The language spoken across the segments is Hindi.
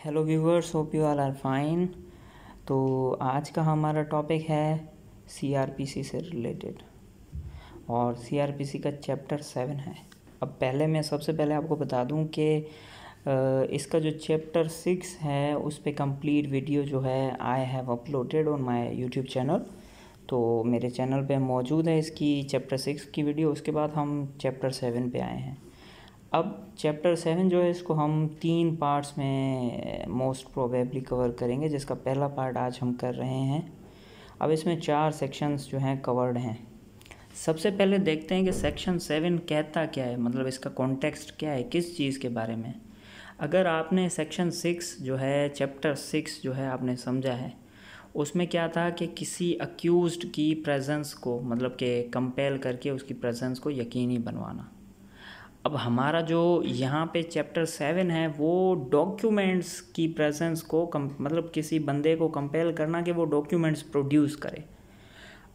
Hello viewers, hope you all are fine. तो आज का हमारा टॉपिक है सीआरपीसी से रिलेटेड और सीआरपीसी का चैप्टर 7 है। अब मैं सबसे पहले आपको बता दूं कि इसका जो चैप्टर 6 है उस पे कंप्लीट वीडियो जो है I have uploaded on my YouTube channel. तो मेरे चैनल पे मौजूद है इसकी चैप्टर 6 की वीडियो। उसके बाद हम चैप्टर 7 पे आए हैं। अब चैप्टर 7 जो है इसको हम 3 पार्ट्स में मोस्ट प्रोबेबली कवर करेंगे, जिसका पहला पार्ट आज हम कर रहे हैं। अब इसमें 4 सेक्शंस जो हैं कवर्ड हैं। सबसे पहले देखते हैं कि सेक्शन 7 कहता क्या है, मतलब इसका कॉन्टेक्स्ट क्या है, किस चीज़ के बारे में। अगर आपने सेक्शन 6 जो है, चैप्टर 6 जो है आपने समझा है, उसमें क्या था कि किसी अक्यूज्ड की प्रेजेंस को, मतलब कि कंपेल करके उसकी प्रेजेंस को यकीनी बनवाना। अब हमारा जो यहाँ पे चैप्टर 7 है वो डॉक्यूमेंट्स की प्रेजेंस को मतलब किसी बंदे को कंपेल करना कि वो डॉक्यूमेंट्स प्रोड्यूस करे।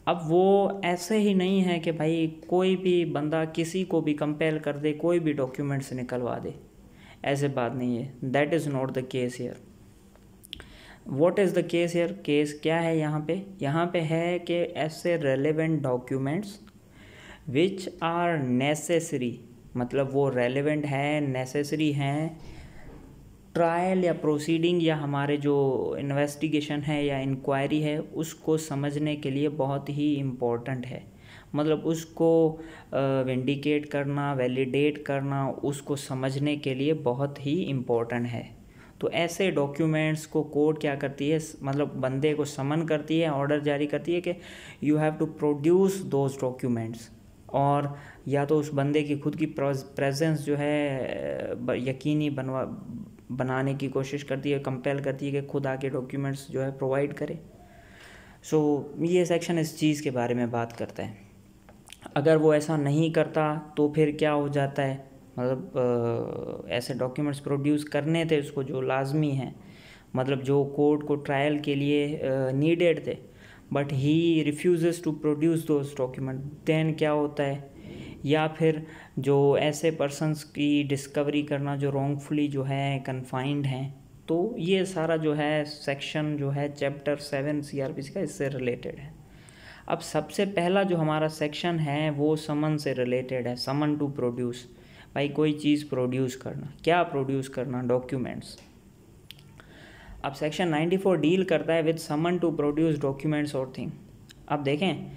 अब वो ऐसे ही नहीं है कि भाई कोई भी बंदा किसी को भी कंपेल कर दे, कोई भी डॉक्यूमेंट्स निकलवा दे, ऐसे बात नहीं है। That is not the case here. What is the case here? Case क्या है यहाँ पे है कि ऐसे relevant documents which are necessary, मतलब वो रेलेवेंट है, नेसेसरी हैं ट्रायल या प्रोसीडिंग या हमारे जो इन्वेस्टिगेशन है या इंक्वायरी है उसको समझने के लिए बहुत ही इम्पोर्टेंट है। मतलब उसको विंडिकेट करना, वैलिडेट करना, उसको समझने के लिए बहुत ही इम्पोर्टेंट है। तो ऐसे डॉक्यूमेंट्स को कोर्ट क्या करती है, मतलब बंदे को समन करती है, ऑर्डर जारी करती है कि you have to produce those documents. और या तो उस बंदे की खुद की प्रेजेंस जो है यकीनी बनाने की कोशिश करती है, कंपेल करती है कि खुद आके डॉक्यूमेंट्स जो है प्रोवाइड करे। सो ये सेक्शन इस चीज़ के बारे में बात करता है। अगर वो ऐसा नहीं करता तो फिर क्या हो जाता है, मतलब ऐसे डॉक्यूमेंट्स प्रोड्यूस करने थे उसको जो लाजमी हैं, मतलब जो कोर्ट को ट्रायल के लिए नीडेड थे, but he refuses to produce those document, then क्या होता है। या फिर जो ऐसे पर्सन्स की डिस्कवरी करना जो रॉन्गफुली जो है कन्फाइंड हैं। तो ये सारा जो है सेक्शन जो है चैप्टर 7 सीआरपीसी का इससे रिलेटेड है। अब सबसे पहला जो हमारा सेक्शन है वो समन से रिलेटेड है, समन टू प्रोड्यूस। भाई कोई चीज़ प्रोड्यूस करना, क्या प्रोड्यूस करना? डॉक्यूमेंट्स। अब सेक्शन 94 डील करता है with summon to produce documents और थिंग। अब देखें,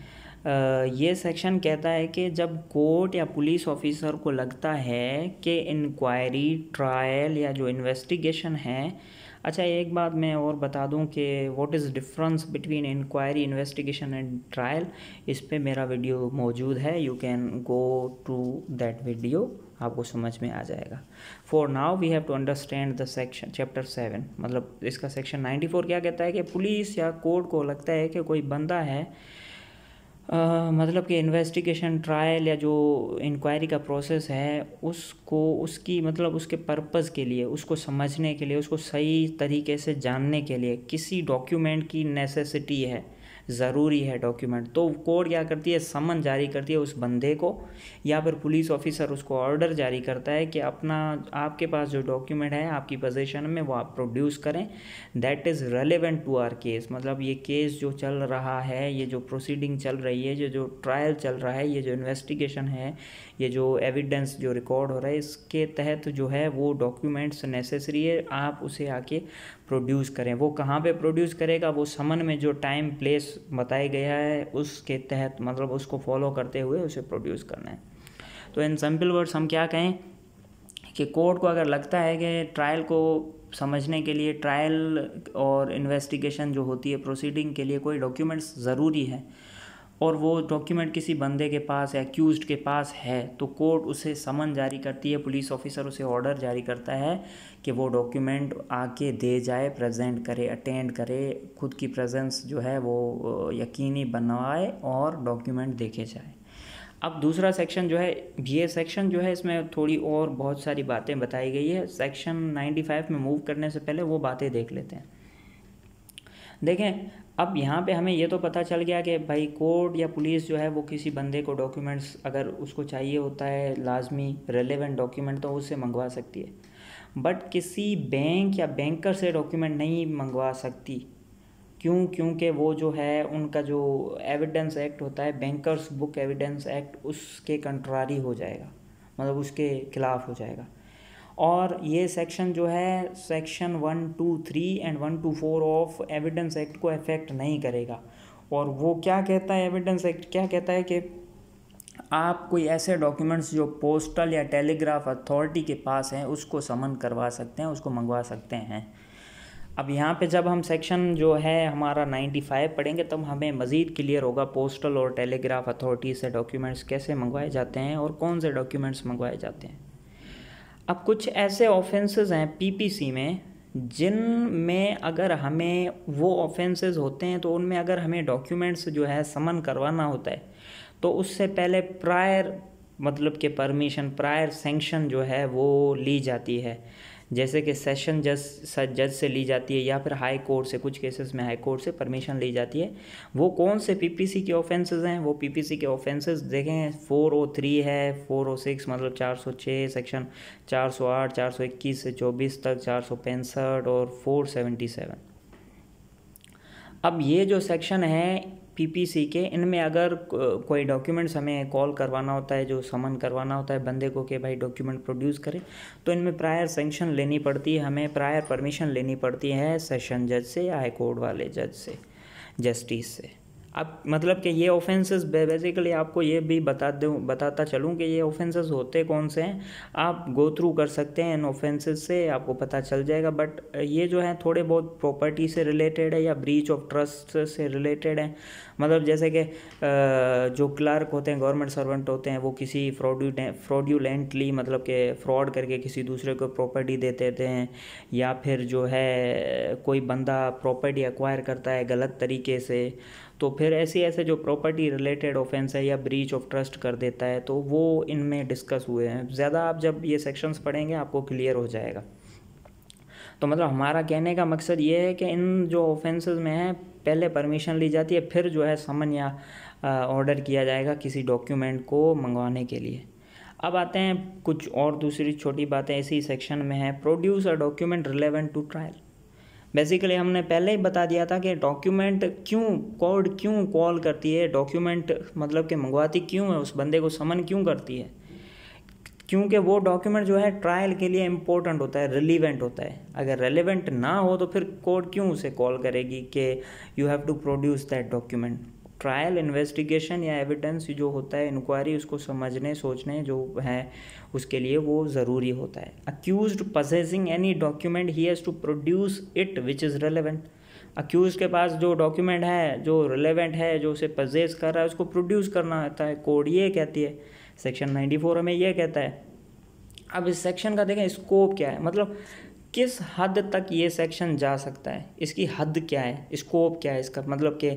ये सेक्शन कहता है कि जब कोर्ट या पुलिस ऑफिसर को लगता है कि इंक्वायरी, ट्रायल या जो इन्वेस्टिगेशन है। अच्छा, एक बात मैं और बता दूं कि what is difference between inquiry, investigation and trial. इस पे मेरा वीडियो मौजूद है, you can go to that video, आपको समझ में आ जाएगा। For now we have to understand the section chapter 7। मतलब इसका सेक्शन 94 क्या कहता है कि पुलिस या कोर्ट को लगता है कि कोई बंदा है, मतलब कि इन्वेस्टिगेशन, ट्रायल या जो इंक्वायरी का प्रोसेस है उसको, उसकी मतलब उसके पर्पज़ के लिए, उसको समझने के लिए, उसको सही तरीके से जानने के लिए किसी डॉक्यूमेंट की नेसेसिटी है, ज़रूरी है डॉक्यूमेंट। तो कोर्ट क्या करती है, समन जारी करती है उस बंदे को, या फिर पुलिस ऑफिसर उसको ऑर्डर जारी करता है कि अपना, आपके पास जो डॉक्यूमेंट है आपकी पोजीशन में वो आप प्रोड्यूस करें। That is relevant to our case. मतलब ये केस जो चल रहा है, ये जो प्रोसीडिंग चल रही है, जो ट्रायल चल रहा है, ये जो इन्वेस्टिगेशन है, ये जो एविडेंस जो रिकॉर्ड हो रहा है, इसके तहत जो है वो डॉक्यूमेंट्स नेसेसरी है, आप उसे आके प्रोड्यूस करें। वो कहाँ पे प्रोड्यूस करेगा? वो समन में जो टाइम प्लेस बताया गया है उसके तहत, मतलब उसको फॉलो करते हुए उसे प्रोड्यूस करना है। तो इन सिंपल वर्ड्स हम क्या कहें कि कोर्ट को अगर लगता है कि ट्रायल को समझने के लिए, ट्रायल और इन्वेस्टिगेशन जो होती है प्रोसीडिंग के लिए कोई डॉक्यूमेंट्स ज़रूरी है, और वो डॉक्यूमेंट किसी बंदे के पास या अक्यूज्ड के पास है, तो कोर्ट उसे समन जारी करती है, पुलिस ऑफिसर उसे ऑर्डर जारी करता है कि वो डॉक्यूमेंट आके दे जाए, प्रेजेंट करे, अटेंड करे, खुद की प्रेजेंस जो है वो यकीनी बनवाए और डॉक्यूमेंट देखे जाए। अब दूसरा सेक्शन जो है, ये सेक्शन जो है इसमें थोड़ी और बहुत सारी बातें बताई गई है। सेक्शन 95 में मूव करने से पहले वो बातें देख लेते हैं। देखें, अब यहाँ पे हमें ये तो पता चल गया कि भाई कोर्ट या पुलिस जो है वो किसी बंदे को डॉक्यूमेंट्स अगर उसको चाहिए होता है, लाजमी रेलेवेंट डॉक्यूमेंट, तो उससे मंगवा सकती है। बट किसी बैंक या बैंकर से डॉक्यूमेंट नहीं मंगवा सकती। क्यों? क्योंकि वो जो है उनका जो एविडेंस एक्ट होता है, बैंकर्स बुक एविडेंस एक्ट, उसके कंट्रारी हो जाएगा, मतलब उसके खिलाफ हो जाएगा। और ये सेक्शन जो है section 123 and 124 of evidence act को अफेक्ट नहीं करेगा। और वो क्या कहता है, एविडेंस एक्ट क्या कहता है कि आप कोई ऐसे डॉक्यूमेंट्स जो पोस्टल या टेलीग्राफ अथॉरिटी के पास हैं उसको समन करवा सकते हैं, उसको मंगवा सकते हैं। अब यहाँ पे जब हम सेक्शन जो है हमारा 95 पढ़ेंगे तब हमें मज़ीद क्लियर होगा पोस्टल और टेलीग्राफ अथॉरिटी से डॉक्यूमेंट्स कैसे मंगवाए जाते हैं और कौन से डॉक्यूमेंट्स मंगवाए जाते हैं। अब कुछ ऐसे ऑफेंसेस हैं पीपीसी में जिनमें अगर हमें वो ऑफेंसेस होते हैं तो उनमें अगर हमें डॉक्यूमेंट्स जो है समन करवाना होता है तो उससे पहले प्रायर मतलब कि परमिशन, प्रायर सेंक्शन जो है वो ली जाती है, जैसे कि सेशन जज से ली जाती है या फिर हाई कोर्ट से, कुछ केसेस में हाई कोर्ट से परमिशन ली जाती है। वो कौन से पीपीसी के ऑफेंसेस हैं? वो पीपीसी के ऑफेंसेस देखें 403 है, 406 मतलब 406, सेक्शन 408, 421 से 24 तक, 465 और 477। अब ये जो सेक्शन है पीपीसी के, इनमें अगर कोई डॉक्यूमेंट्स हमें कॉल करवाना होता है, जो समन करवाना होता है बंदे को कि भाई डॉक्यूमेंट प्रोड्यूस करें, तो इनमें प्रायर सेंक्शन लेनी पड़ती है, हमें प्रायर परमिशन लेनी पड़ती है सेशन जज से या हाई कोर्ट वाले जज से, जस्टिस से। अब मतलब कि ये ऑफेंसेस बेसिकली आपको ये भी बताता चलूँ कि ये ऑफेंसेस होते कौन से हैं। आप गो थ्रू कर सकते हैं इन ऑफेंसेस से, आपको पता चल जाएगा। बट ये जो है थोड़े बहुत प्रॉपर्टी से रिलेटेड है या ब्रीच ऑफ ट्रस्ट से रिलेटेड है। मतलब जैसे कि जो क्लर्क होते हैं, गवर्नमेंट सर्वेंट होते हैं, वो किसी फ्रॉड्यूलेंटली मतलब कि फ्रॉड करके किसी दूसरे को प्रॉपर्टी दे देते हैं, या फिर जो है कोई बंदा प्रॉपर्टी एक्वायर करता है गलत तरीके से, तो फिर ऐसे जो प्रॉपर्टी रिलेटेड ऑफेंस है या ब्रीच ऑफ ट्रस्ट कर देता है, तो वो इनमें डिस्कस हुए हैं। ज़्यादा आप जब ये सेक्शंस पढ़ेंगे आपको क्लियर हो जाएगा। तो मतलब हमारा कहने का मकसद ये है कि इन जो ऑफेंसेस में है पहले परमिशन ली जाती है, फिर जो है समन या ऑर्डर किया जाएगा किसी डॉक्यूमेंट को मंगवाने के लिए। अब आते हैं कुछ और दूसरी छोटी बातें इसी सेक्शन में है। Produce a document relevant to trial. Basically हमने पहले ही बता दिया था कि डॉक्यूमेंट कोर्ट क्यों कॉल करती है, डॉक्यूमेंट मतलब कि मंगवाती क्यों है, उस बंदे को समन क्यों करती है, क्योंकि वो डॉक्यूमेंट जो है ट्रायल के लिए इम्पोर्टेंट होता है, रिलीवेंट होता है। अगर रेलेवेंट ना हो तो फिर कोर्ट क्यों उसे कॉल करेगी कि you have to produce that document. Trial investigation या एविडेंस जो होता है, इंक्वायरी, उसको समझने सोचने जो है उसके लिए वो ज़रूरी होता है। Accused possessing any document he has to produce it which is relevant. Accused के पास जो डॉक्यूमेंट है जो रिलेवेंट है, जो उसे पजेस कर रहा है, उसको प्रोड्यूस करना आता है। कोड ये कहती है, सेक्शन 94 हमें ये कहता है। अब इस सेक्शन का देखें स्कोप क्या है, मतलब किस हद तक ये सेक्शन जा सकता है, इसकी हद क्या है, स्कोप क्या है इसका, मतलब कि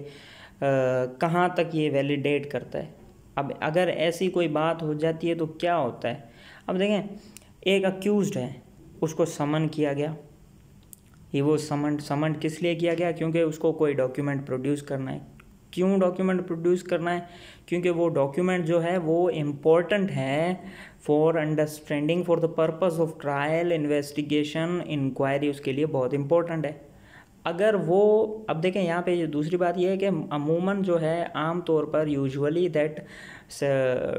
कहाँ तक ये वैलिडेट करता है। अब अगर ऐसी कोई बात हो जाती है तो क्या होता है। अब देखें एक अक्यूज्ड है, उसको समन किया गया, ये वो समन किस लिए किया गया, क्योंकि उसको कोई डॉक्यूमेंट प्रोड्यूस करना है। क्यों डॉक्यूमेंट प्रोड्यूस करना है? क्योंकि वो डॉक्यूमेंट जो है वो इम्पोर्टेंट है for understanding, for the purpose of trial, investigation, inquiry, उसके लिए बहुत इम्पोर्टेंट है। अगर वो, अब देखें यहाँ पे दूसरी बात ये है कि अमूमन जो है आम तौर पर usually that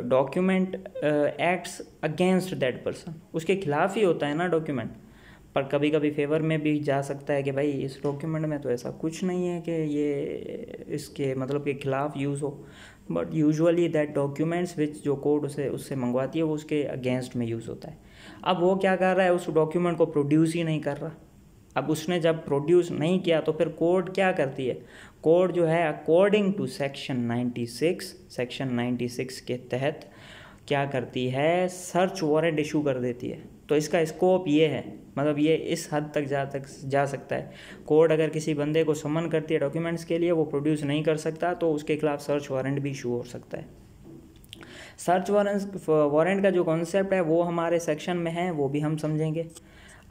document acts against that person, उसके खिलाफ ही होता है ना डॉक्यूमेंट, पर कभी कभी फेवर में भी जा सकता है कि भाई इस डॉक्यूमेंट में तो ऐसा कुछ नहीं है कि ये इसके मतलब के खिलाफ यूज़ हो, बट यूजुअली दैट डॉक्यूमेंट्स विच जो कोर्ट उससे मंगवाती है वो उसके अगेंस्ट में यूज़ होता है। अब वो क्या कर रहा है, उस डॉक्यूमेंट को प्रोड्यूस ही नहीं कर रहा। अब उसने जब प्रोड्यूस नहीं किया तो फिर कोर्ट क्या करती है, कोर्ट जो है अकॉर्डिंग टू सेक्शन 96 के तहत क्या करती है, सर्च वारंट इशू कर देती है। तो इसका स्कोप ये है, मतलब ये इस हद तक जा सकता है। कोर्ट अगर किसी बंदे को समन करती है डॉक्यूमेंट्स के लिए, वो प्रोड्यूस नहीं कर सकता, तो उसके खिलाफ सर्च वारंट भी इशू हो सकता है। सर्च वारंट का जो कॉन्सेप्ट है वो हमारे सेक्शन में है, वो भी हम समझेंगे।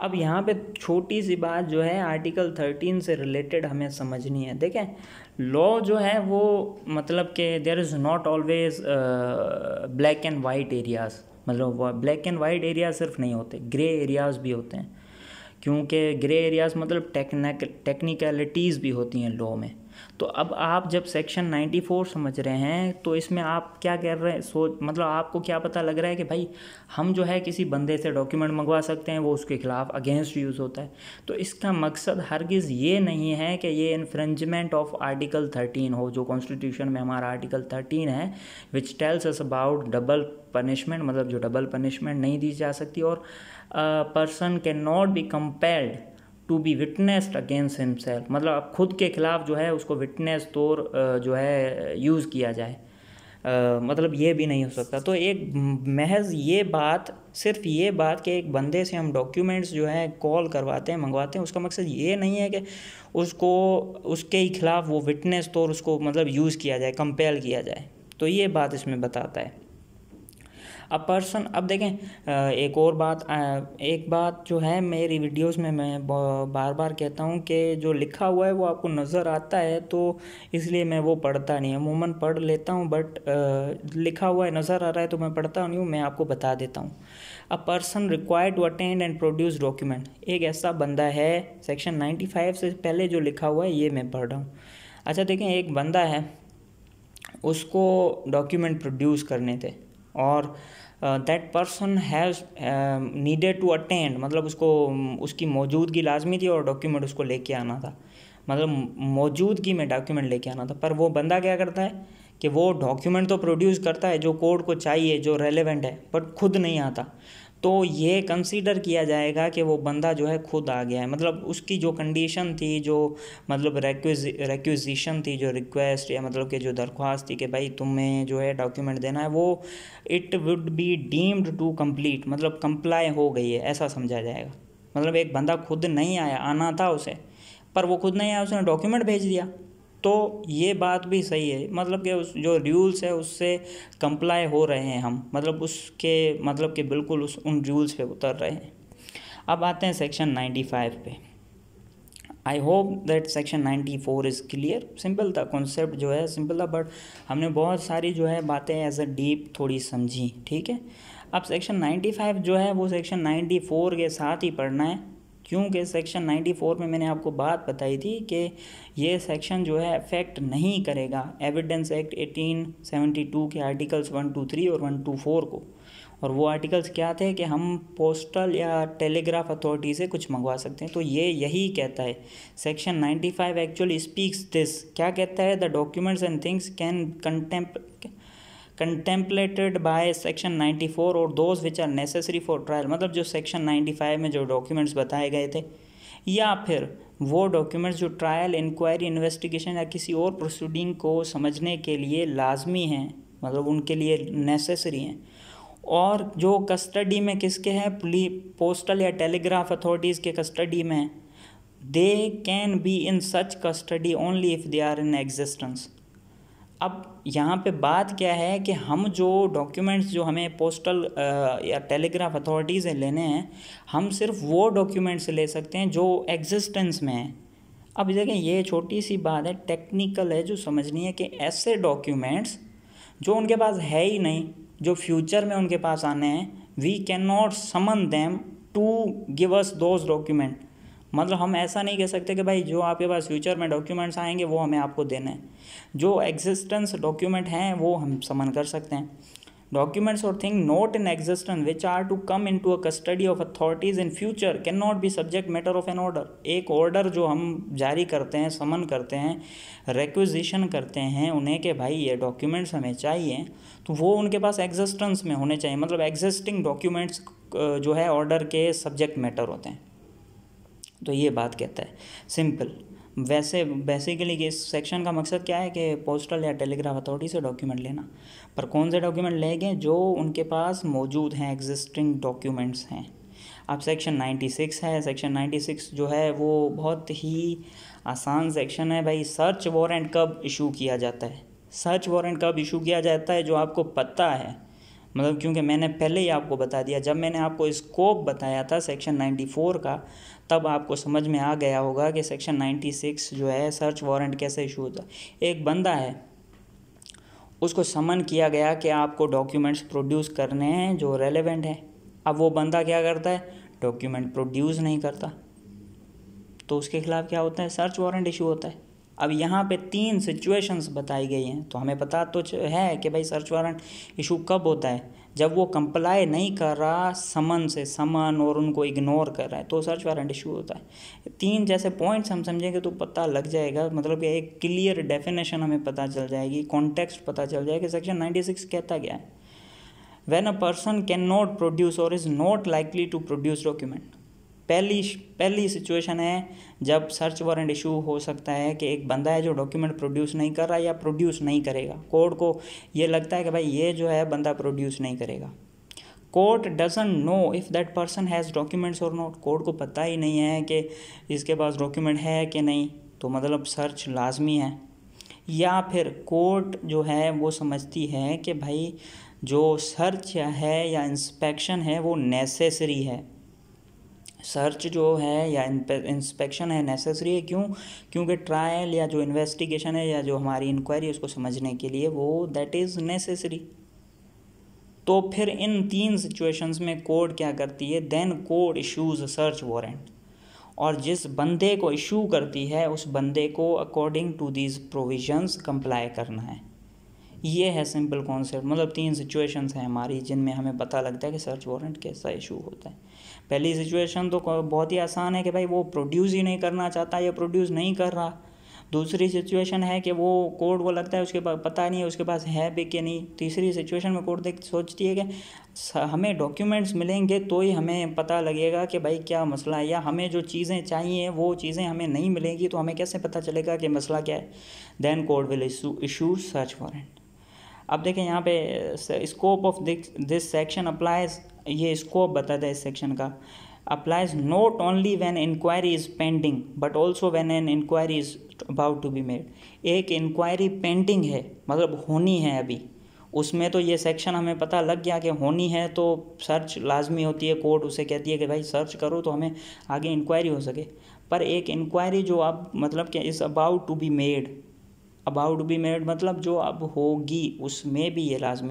अब यहाँ पे छोटी सी बात जो है आर्टिकल 13 से रिलेटेड हमें समझनी है। देखें लॉ जो है वो मतलब कि there is not always black and white areas, मतलब ब्लैक एंड वाइट एरिया सिर्फ नहीं होते, ग्रे एरियाज़ भी होते हैं, क्योंकि ग्रे एरियाज़ मतलब टेक्निकलिटीज़ भी होती हैं लॉ में। तो अब आप जब सेक्शन 94 समझ रहे हैं तो इसमें आप क्या कर रहे हैं, मतलब आपको क्या पता लग रहा है कि भाई हम जो है किसी बंदे से डॉक्यूमेंट मंगवा सकते हैं, वो उसके खिलाफ अगेंस्ट यूज़ होता है। तो इसका मकसद हरगिज़ ये नहीं है कि ये इन्फ्रिंजमेंट ऑफ आर्टिकल 13 हो, जो कॉन्स्टिट्यूशन में हमारा आर्टिकल 13 है, which tells us about double punishment, मतलब जो डबल पनिशमेंट नहीं दी जा सकती, और person can not be compelled to be witnessed against himself, मतलब खुद के खिलाफ जो है उसको विटनेस तौर जो है यूज़ किया जाए, मतलब ये भी नहीं हो सकता। तो एक महज ये बात, सिर्फ ये बात कि एक बंदे से हम डॉक्यूमेंट्स जो है कॉल करवाते हैं, मंगवाते हैं, उसका मकसद ये नहीं है कि उसको उसके ही खिलाफ वो विटनेस तौर उसको मतलब यूज़ किया जाए, कंपेल किया जाए। तो ये बात इसमें बताता है। अब पर्सन, अब देखें एक और बात, एक बात जो है मेरी वीडियोस में मैं बार बार कहता हूँ कि जो लिखा हुआ है वो आपको नज़र आता है, तो इसलिए मैं वो पढ़ता नहीं, अमूमन पढ़ लेता हूँ, बट लिखा हुआ है नज़र आ रहा है तो मैं पढ़ता नहीं हूँ, मैं आपको बता देता हूँ। A person required to attend and produce document, एक ऐसा बंदा है, सेक्शन 95 से पहले जो लिखा हुआ है ये मैं पढ़ रहा हूँ। अच्छा देखें, एक बंदा है, उसको डॉक्यूमेंट प्रोड्यूस करने थे, और that person has needed to attend, मतलब उसको उसकी मौजूदगी लाजमी थी और डॉक्यूमेंट उसको लेके आना था, मतलब मौजूदगी में डॉक्यूमेंट लेके आना था। पर वो बंदा क्या करता है कि वो डॉक्यूमेंट तो प्रोड्यूस करता है जो कोर्ट को चाहिए, जो रेलेवेंट है, बट खुद नहीं आता। तो ये कंसीडर किया जाएगा कि वो बंदा जो है खुद आ गया है, मतलब उसकी जो कंडीशन थी, जो मतलब रिक्वेजिशन थी, जो रिक्वेस्ट या मतलब कि जो दरख्वास्त थी कि भाई तुम्हें जो है डॉक्यूमेंट देना है, वो it would be deemed to complete, मतलब कंप्लाई हो गई है, ऐसा समझा जाएगा। मतलब एक बंदा खुद नहीं आया, आना था उसे, पर वो खुद नहीं आया, उसने डॉक्यूमेंट भेज दिया, तो ये बात भी सही है, मतलब कि उस जो रूल्स है उससे कंप्लाई हो रहे हैं हम, मतलब उसके मतलब कि बिल्कुल उन रूल्स पे उतर रहे हैं। अब आते हैं सेक्शन 95 पे। I hope that section 94 is clear. Simple था, कॉन्सेप्ट जो है सिंपल था, बट हमने बहुत सारी जो है बातें एज अ डीप थोड़ी समझी, ठीक है। अब सेक्शन 95 जो है वो सेक्शन 94 के साथ ही पढ़ना है, क्योंकि सेक्शन 94 में मैंने आपको बात बताई थी कि ये सेक्शन जो है अफेक्ट नहीं करेगा एविडेंस एक्ट 1872 के आर्टिकल्स 123 और 124 को। और वो आर्टिकल्स क्या थे कि हम पोस्टल या टेलीग्राफ अथॉरिटी से कुछ मंगवा सकते हैं, तो ये यही कहता है सेक्शन 95 एक्चुअली स्पीक्स दिस। क्या कहता है? The documents and things can contemplated by section 94 और those which are necessary for trial, मतलब जो सेक्शन 95 में जो डॉक्यूमेंट्स बताए गए थे, या फिर वो डॉक्यूमेंट्स जो ट्रायल, इंक्वायरी, इन्वेस्टिगेशन या किसी और प्रोसीडिंग को समझने के लिए लाजमी हैं, मतलब उनके लिए नेसेसरी हैं, और जो कस्टडी में किसके हैं, पोस्टल या टेलीग्राफ अथॉरिटीज़ के कस्टडी में, they can be in such custody only if they are in existence. अब यहाँ पे बात क्या है कि हम जो डॉक्यूमेंट्स जो हमें पोस्टल या टेलीग्राफ अथॉरिटीज़ से लेने हैं, हम सिर्फ वो डॉक्यूमेंट्स ले सकते हैं जो एग्जिस्टेंस में हैं। अब देखें, ये छोटी सी बात है, टेक्निकल है, जो समझनी है कि ऐसे डॉक्यूमेंट्स जो उनके पास है ही नहीं, जो फ्यूचर में उनके पास आने हैं, we can not summon them to give us those document. मतलब हम ऐसा नहीं कह सकते कि भाई जो आपके पास फ्यूचर में डॉक्यूमेंट्स आएंगे वो हमें आपको देने हैं। जो एग्जिस्टेंस डॉक्यूमेंट हैं वो हम समन कर सकते हैं। डॉक्यूमेंट्स और thing not in existence which are to come in to a custody of authorities in future can not be subject matter of an order. एक ऑर्डर जो हम जारी करते हैं, समन करते हैं, रिक्वेजिशन करते हैं उन्हें कि भाई ये डॉक्यूमेंट्स हमें चाहिए, तो वो उनके पास एग्जिस्टेंस में होने चाहिए, मतलब एग्जिस्टिंग डॉक्यूमेंट्स जो है ऑर्डर के सब्जेक्ट मैटर होते हैं। तो ये बात कहता है सिंपल। वैसे बेसिकली इस सेक्शन का मकसद क्या है कि पोस्टल या टेलीग्राफ अथॉरिटी से डॉक्यूमेंट लेना, पर कौन से डॉक्यूमेंट लेंगे? जो उनके पास मौजूद हैं, एग्जिस्टिंग डॉक्यूमेंट्स हैं। अब सेक्शन 96 है। सेक्शन 96 जो है वो बहुत ही आसान सेक्शन है भाई। सर्च वारंट कब इशू किया जाता है? सर्च वारंट कब इशू किया जाता है, जो आपको पता है, मतलब क्योंकि मैंने पहले ही आपको बता दिया, जब मैंने आपको स्कोप बताया था सेक्शन 94 का, तब आपको समझ में आ गया होगा कि सेक्शन 96 जो है सर्च वारंट कैसे इशू होता है। एक बंदा है, उसको समन किया गया कि आपको डॉक्यूमेंट्स प्रोड्यूस करने हैं जो रेलेवेंट हैं। अब वो बंदा क्या करता है, डॉक्यूमेंट प्रोड्यूस नहीं करता, तो उसके खिलाफ क्या होता है, सर्च वारंट इशू होता है। अब यहाँ पे 3 सिचुएशंस बताई गई हैं, तो हमें पता तो है कि भाई सर्च वारंट इशू कब होता है, जब वो कंप्लाई नहीं कर रहा समन से, समन और उनको इग्नोर कर रहा है, तो सर्च वारंट इशू होता है। 3 जैसे पॉइंट्स हम समझेंगे तो पता लग जाएगा, मतलब कि एक क्लियर डेफिनेशन हमें पता चल जाएगी, कॉन्टेक्स्ट पता चल जाएगा कि सेक्शन 96 कहता क्या है। When a person can not produce और is not likely to produce document, पहली सिचुएशन है जब सर्च वारंट इशू हो सकता है कि एक बंदा है जो डॉक्यूमेंट प्रोड्यूस नहीं कर रहा या प्रोड्यूस नहीं करेगा। कोर्ट को ये लगता है कि भाई ये जो है बंदा प्रोड्यूस नहीं करेगा। Court doesn't know if that person has documents और नॉट, कोर्ट को पता ही नहीं है कि इसके पास डॉक्यूमेंट है कि नहीं, तो मतलब सर्च लाजमी है। या फिर कोर्ट जो है वो समझती है कि भाई जो सर्च है या इंस्पेक्शन है वो नेसेसरी है, सर्च जो है या इंस्पेक्शन है नेसेसरी है। क्यों? क्योंकि ट्रायल या जो इन्वेस्टिगेशन है या जो हमारी इंक्वायरी उसको समझने के लिए वो दैट इज़ नेसेसरी। तो फिर इन 3 सिचुएशंस में कोर्ट क्या करती है, then court issues search warrant, और जिस बंदे को इशू करती है उस बंदे को according to these provisions comply करना है। ये है सिंपल कॉन्सेप्ट। मतलब 3 सिचुएशंस हैं हमारी जिनमें हमें पता लगता है कि सर्च वारंट कैसा इशू होता है। पहली सिचुएशन तो बहुत ही आसान है कि भाई वो प्रोड्यूस ही नहीं करना चाहता या प्रोड्यूस नहीं कर रहा। दूसरी सिचुएशन है कि वो कोर्ट को लगता है उसके पास पता नहीं है उसके पास है भी कि नहीं। तीसरी सिचुएशन में कोर्ट सोचती है कि हमें डॉक्यूमेंट्स मिलेंगे तो ही हमें पता लगेगा कि भाई क्या मसला है, या हमें जो चीज़ें चाहिए वो चीज़ें हमें नहीं मिलेंगी तो हमें कैसे पता चलेगा कि मसला क्या है। Then court will issue search warrant. अब देखें यहाँ पे scope of this section applies, ये स्कोप बताता है इस सेक्शन का, applies not only when inquiry is pending but also when an inquiry is about to be made. एक इंक्वायरी पेंडिंग है मतलब होनी है अभी, उसमें तो ये सेक्शन हमें पता लग गया कि होनी है तो सर्च लाजमी होती है। कोर्ट उसे कहती है कि भाई सर्च करो तो हमें आगे इंक्वायरी हो सके। पर एक इंक्वायरी जो अब मतलब कि is about to be made, about to be made मतलब जो अब होगी उसमें भी ये लाजमी है।